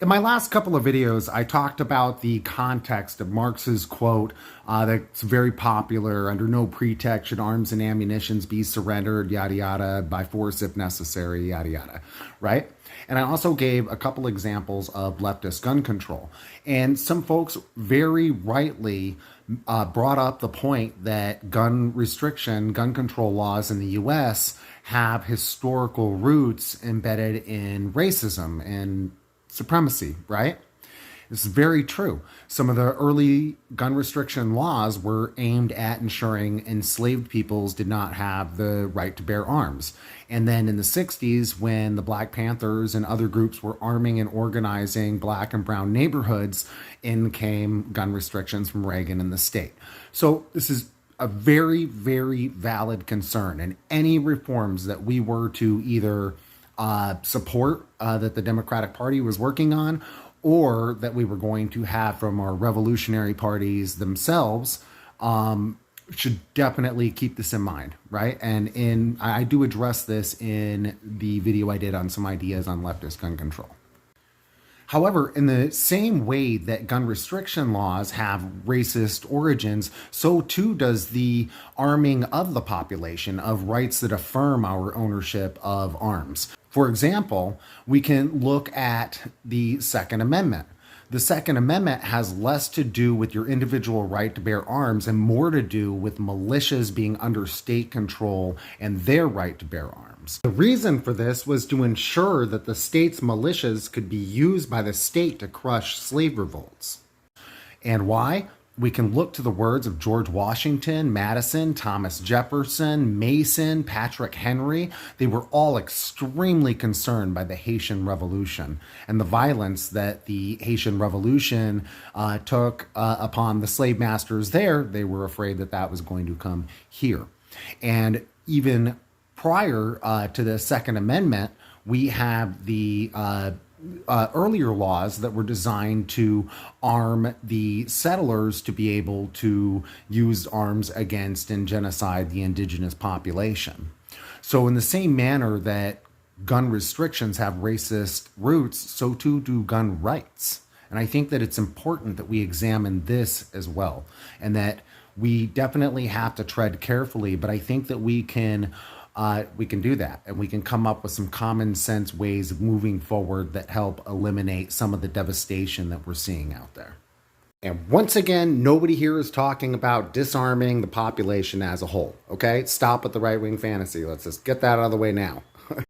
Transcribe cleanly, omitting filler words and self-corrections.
In my last couple of videos, I talked about the context of Marx's quote that's very popular: under no pretext should arms and ammunitions be surrendered, yada yada, by force if necessary, yada yada, right? And I also gave a couple examples of leftist gun control. And some folks very rightly brought up the point that gun restriction, gun control laws in the US have historical roots embedded in racism and supremacy, right? This is very true. Some of the early gun restriction laws were aimed at ensuring enslaved peoples did not have the right to bear arms. And then in the 60s, when the Black Panthers and other groups were arming and organizing black and brown neighborhoods, in came gun restrictions from Reagan and the state. So this is a very, very valid concern. And any reforms that we were to either support that the Democratic Party was working on, or that we were going to have from our revolutionary parties themselves, should definitely keep this in mind, right? And I do address this in the video I did on some ideas on leftist gun control. However, in the same way that gun restriction laws have racist origins, so too does the arming of the population of rights that affirm our ownership of arms. For example, we can look at the Second Amendment. The Second Amendment has less to do with your individual right to bear arms and more to do with militias being under state control and their right to bear arms. The reason for this was to ensure that the state's militias could be used by the state to crush slave revolts. And why? We can look to the words of George Washington, Madison, Thomas Jefferson, Mason, Patrick Henry. They were all extremely concerned by the Haitian Revolution and the violence that the Haitian Revolution took upon the slave masters there. They were afraid that that was going to come here. And even prior to the Second Amendment, we have the earlier laws that were designed to arm the settlers to be able to use arms against and genocide the indigenous population. So in the same manner that gun restrictions have racist roots, so too do gun rights. And I think that it's important that we examine this as well, and that we definitely have to tread carefully, but I think that we can do that, and we can come up with some common sense ways of moving forward that help eliminate some of the devastation that we're seeing out there. And once again, nobody here is talking about disarming the population as a whole, okay? Stop with the right-wing fantasy. Let's just get that out of the way now.